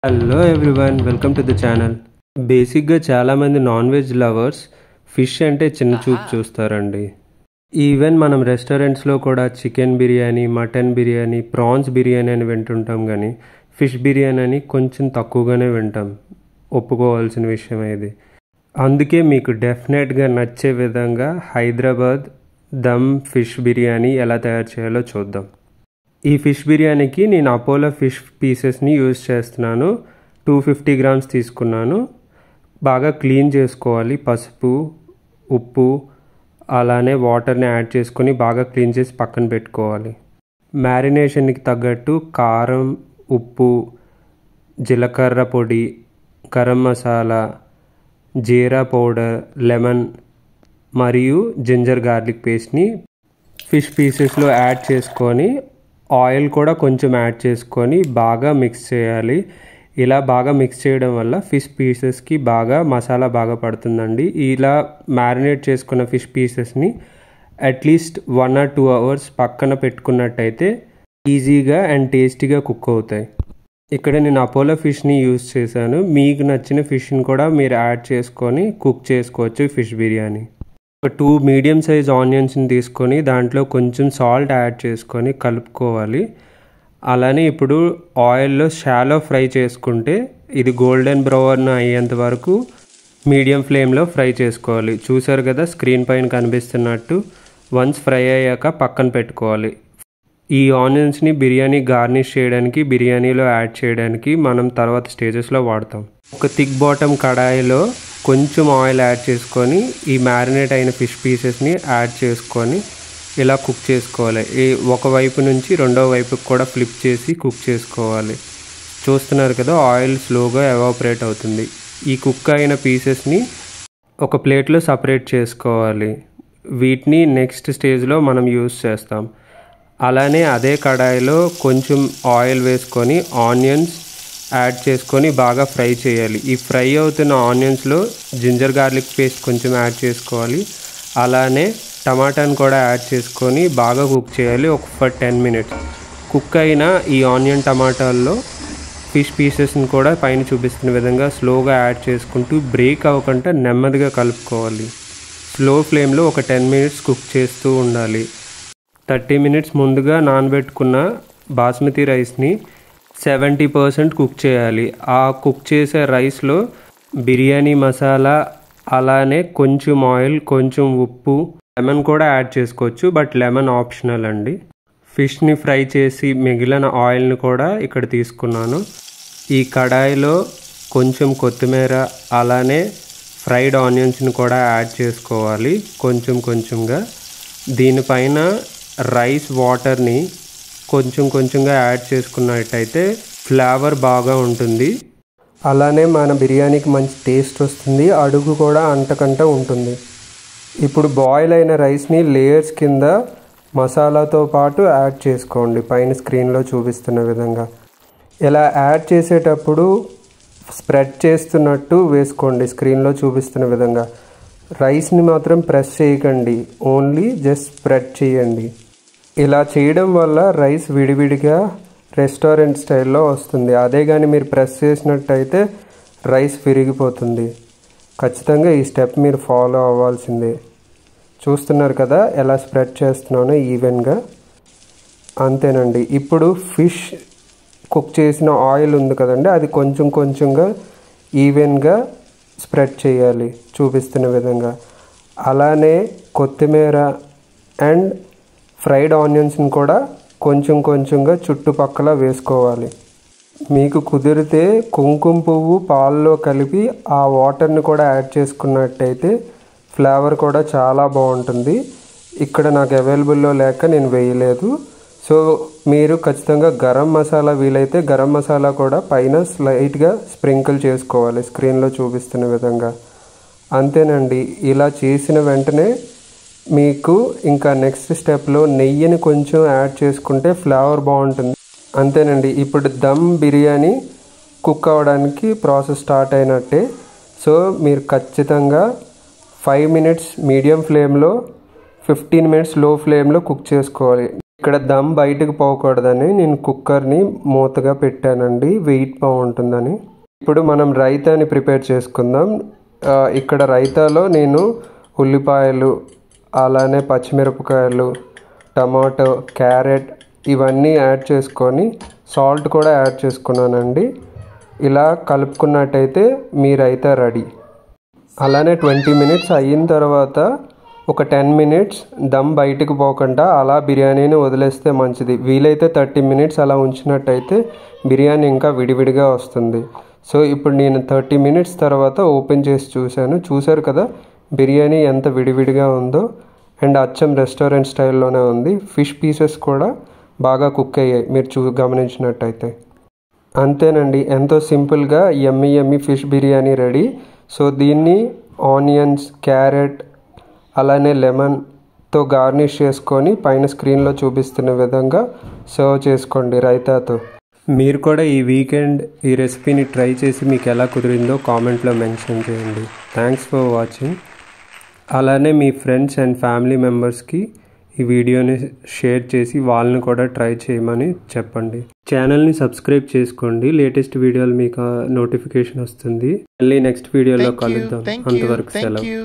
Hello everyone, welcome to the channel. బేసిక్గా చాలామంది non veg lovers fish అంటే చిన్న చూపు చూస్తారండి. ఈవెన్ మనం రెస్టారెంట్స్లో కూడా chicken biryani, mutton biryani, prawns biryani అని వింటుంటాం, కానీ ఫిష్ బిర్యానీ అని కొంచెం తక్కువగానే వింటాం. ఒప్పుకోవాల్సిన విషయం ఇది. అందుకే మీకు డెఫినెట్గా నచ్చే విధంగా హైదరాబాద్ దమ్ ఫిష్ బిర్యానీ ఎలా తయారు చేయాలో చూద్దాం. ఈ ఫిష్ బిర్యానీకి నేను అపోలో ఫిష్ పీసెస్ని యూజ్ చేస్తున్నాను. 250 గ్రామ్స్ తీసుకున్నాను. బాగా క్లీన్ చేసుకోవాలి. పసుపు, ఉప్పు, అలానే వాటర్ని యాడ్ చేసుకొని బాగా క్లీన్ చేసి పక్కన పెట్టుకోవాలి. మ్యారినేషన్కి తగ్గట్టు కారం, ఉప్పు, జీలకర్ర పొడి, గరం మసాలా, జీరా పౌడర్, లెమన్ మరియు జింజర్ గార్లిక్ పేస్ట్ని ఫిష్ పీసెస్లో యాడ్ చేసుకొని ఆయిల్ కూడా కొంచెం యాడ్ చేసుకొని బాగా మిక్స్ చేయాలి. ఇలా బాగా మిక్స్ చేయడం వల్ల ఫిష్ పీసెస్కి బాగా మసాలా బాగా పడుతుందండి. ఇలా మ్యారినేట్ చేసుకున్న ఫిష్ పీసెస్ని అట్లీస్ట్ 1 or 2 hours పక్కన పెట్టుకున్నట్టయితే ఈజీగా అండ్ టేస్టీగా కుక్ అవుతాయి. ఇక్కడ నేను అపోలో ఫిష్ని యూజ్ చేశాను. మీకు నచ్చిన ఫిష్ని కూడా మీరు యాడ్ చేసుకొని కుక్ చేసుకోవచ్చు ఫిష్ బిర్యానీ. 2 మీడియం సైజ్ ఆనియన్స్ని తీసుకొని దాంట్లో కొంచెం సాల్ట్ యాడ్ చేసుకొని కలుపుకోవాలి. అలానే ఇప్పుడు ఆయిల్లో షాలో ఫ్రై చేసుకుంటే ఇది గోల్డెన్ బ్రౌన్ అయ్యేంత వరకు మీడియం ఫ్లేమ్లో ఫ్రై చేసుకోవాలి. చూసారు కదా స్క్రీన్ పైన కనిపిస్తున్నట్టు. వన్స్ ఫ్రై అయ్యాక పక్కన పెట్టుకోవాలి. ఈ ఆనియన్స్ని బిర్యానీ గార్నిష్ చేయడానికి, బిర్యానీలో యాడ్ చేయడానికి మనం తర్వాత స్టేజెస్లో వాడతాం. ఒక థిక్ బాటమ్ కడాయిలో కొంచెం ఆయిల్ యాడ్ చేసుకొని ఈ మ్యారినేట్ అయిన ఫిష్ పీసెస్ని యాడ్ చేసుకొని ఇలా కుక్ చేసుకోవాలి. ఒకవైపు నుంచి రెండో వైపుకి కూడా ఫ్లిప్ చేసి కుక్ చేసుకోవాలి. చూస్తున్నారు కదా ఆయిల్ స్లోగా ఎవాపరేట్ అవుతుంది. ఈ కుక్ అయిన పీసెస్ని ఒక ప్లేట్లో సపరేట్ చేసుకోవాలి. వీటిని నెక్స్ట్ స్టేజ్లో మనం యూస్ చేస్తాం. అలానే అదే కడాయిలో కొంచెం ఆయిల్ వేసుకొని ఆనియన్స్ యాడ్ చేసుకొని బాగా ఫ్రై చేయాలి. ఈ ఫ్రై అవుతున్న ఆనియన్స్లో జింజర్ గార్లిక్ పేస్ట్ కొంచెం యాడ్ చేసుకోవాలి. అలానే టమాటాను కూడా యాడ్ చేసుకొని బాగా కుక్ చేయాలి. ఒక 10 minutes. కుక్ అయిన ఈ ఆనియన్ టమాటాల్లో ఫిష్ పీసెస్ని కూడా పైన చూపిస్తున్న విధంగా స్లోగా యాడ్ చేసుకుంటూ బ్రేక్ అవ్వకుండా నెమ్మదిగా కలుపుకోవాలి. స్లో ఫ్లేమ్లో ఒక 10 minutes కుక్ చేస్తూ ఉండాలి. 30 minutes ముందుగా నానబెట్టుకున్న బాస్మతి రైస్ని 70% కుక్ చేయాలి. ఆ కుక్ చేసే రైస్లో బిర్యానీ మసాలా, అలానే కొంచెం ఆయిల్, కొంచెం ఉప్పు, లెమన్ కూడా యాడ్ చేసుకోవచ్చు, బట్ లెమన్ ఆప్షనల్ అండి. ఫిష్ని ఫ్రై చేసి మిగిలిన ఆయిల్ని కూడా ఇక్కడ తీసుకున్నాను. ఈ కడాయిలో కొంచెం కొత్తిమీర, అలానే ఫ్రైడ్ ఆనియన్స్ని కూడా యాడ్ చేసుకోవాలి కొంచెం కొంచెంగా. దీనిపైన రైస్ వాటర్ని కొంచెం కొంచెంగా యాడ్ చేసుకున్నట్టయితే ఫ్లేవర్ బాగా ఉంటుంది. అలానే మన బిర్యానీకి మంచి టేస్ట్ వస్తుంది. అడుగు కూడా అంటకంట ఉంటుంది. ఇప్పుడు బాయిల్ అయిన రైస్ని లేయర్స్ కింద మసాలాతో పాటు యాడ్ చేసుకోండి పైన స్క్రీన్లో చూపిస్తున్న విధంగా. ఇలా యాడ్ చేసేటప్పుడు స్ప్రెడ్ చేస్తున్నట్టు వేసుకోండి స్క్రీన్లో చూపిస్తున్న విధంగా. రైస్ని మాత్రం ప్రెస్ చేయకండి, ఓన్లీ జస్ట్ స్ప్రెడ్ చేయండి. ఇలా చేయడం వల్ల రైస్ విడివిడిగా రెస్టారెంట్ స్టైల్లో వస్తుంది. అదే కానీ మీరు ప్రెస్ చేసినట్టయితే రైస్ విరిగిపోతుంది. ఖచ్చితంగా ఈ స్టెప్ మీరు ఫాలో అవ్వాల్సిందే. చూస్తున్నారు కదా ఎలా స్ప్రెడ్ చేస్తున్నానో ఈవెన్గా. అంతేనండి. ఇప్పుడు ఫిష్ కుక్ చేసిన ఆయిల్ ఉంది కదండి, అది కొంచెం కొంచెంగా ఈవెన్గా స్ప్రెడ్ చేయాలి చూపిస్తున్న విధంగా. అలానే కొత్తిమీర అండ్ ఫ్రైడ్ ఆనియన్స్ని కూడా కొంచెం కొంచెంగా చుట్టుపక్కల వేసుకోవాలి. మీకు కుదిరితే కుంకుమ పువ్వు పాలలో కలిపి ఆ వాటర్ని కూడా యాడ్ చేసుకున్నట్టయితే ఫ్లేవర్ కూడా చాలా బాగుంటుంది. ఇక్కడ నాకు అవైలబుల్లో లేక నేను వేయలేదు. సో మీరు ఖచ్చితంగా గరం మసాలా వీలైతే గరం మసాలా కూడా పైన స్లైట్గా స్ప్రింకిల్ చేసుకోవాలి స్క్రీన్లో చూపిస్తున్న విధంగా. అంతేనండి. ఇలా చేసిన వెంటనే మీకు ఇంకా నెక్స్ట్ స్టెప్లో నెయ్యిని కొంచెం యాడ్ చేసుకుంటే ఫ్లేవర్ బాగుంటుంది. అంతేనండి. ఇప్పుడు దమ్ బిర్యానీ కుక్ అవ్వడానికి ప్రాసెస్ స్టార్ట్ అయినట్టే. సో మీరు ఖచ్చితంగా 5 minutes మీడియం ఫ్లేమ్లో, 15 minutes లో ఫ్లేమ్లో కుక్ చేసుకోవాలి. ఇక్కడ దమ్ బయటకు పోకూడదని నేను కుక్కర్ని మూతగా పెట్టానండి, వెయిట్ బాగుంటుందని. ఇప్పుడు మనం రైతాని ప్రిపేర్ చేసుకుందాం. ఇక్కడ రైతాలో నేను ఉల్లిపాయలు, అలానే పచ్చిమిరపకాయలు, టమాటో, క్యారెట్ ఇవన్నీ యాడ్ చేసుకొని సాల్ట్ కూడా యాడ్ చేసుకున్నానండి. ఇలా కలుపుకున్నట్టయితే మీ రైతా రెడీ. అలానే 20 మినిట్స్ అయిన తర్వాత ఒక 10 మినిట్స్ దమ్ బయటకు పోకుండా అలా బిర్యానీని వదిలేస్తే మంచిది. వీలైతే 30 మినిట్స్ అలా ఉంచినట్టయితే బిర్యానీ ఇంకా విడివిడిగా వస్తుంది. సో ఇప్పుడు నేను 30 మినిట్స్ తర్వాత ఓపెన్ చేసి చూశారు కదా బిర్యానీ ఎంత విడివిడిగా ఉందో. అండ్ అచ్చం రెస్టారెంట్ స్టైల్లోనే ఉంది. ఫిష్ పీసెస్ కూడా బాగా కుక్ అయ్యాయి మీరు గమనించినట్టయితే. అంతేనండి, ఎంతో సింపుల్గా యమ్మీ ఫిష్ బిర్యానీ రెడీ. సో దీన్ని ఆనియన్స్, క్యారెట్ అలానే లెమన్తో గార్నిష్ చేసుకొని పైన స్క్రీన్లో చూపిస్తున్న విధంగా సర్వ్ చేసుకోండి రైతాతో. మీరు కూడా ఈ వీకెండ్ ఈ రెసిపీని ట్రై చేసి మీకు ఎలా కుదిరిందో కామెంట్లో మెన్షన్ చేయండి. Thanks for watching. అలానే మీ ఫ్రెండ్స్ అండ్ ఫ్యామిలీ మెంబర్స్కి ఈ వీడియోని షేర్ చేసి వాళ్ళని కూడా ట్రై చేయమని చెప్పండి. ఛానల్ని సబ్స్క్రైబ్ చేసుకోండి, లేటెస్ట్ వీడియోలు మీకు నోటిఫికేషన్ వస్తుంది. మళ్ళీ నెక్స్ట్ వీడియోలో కలుద్దాం. అంతవరకు సెలవు.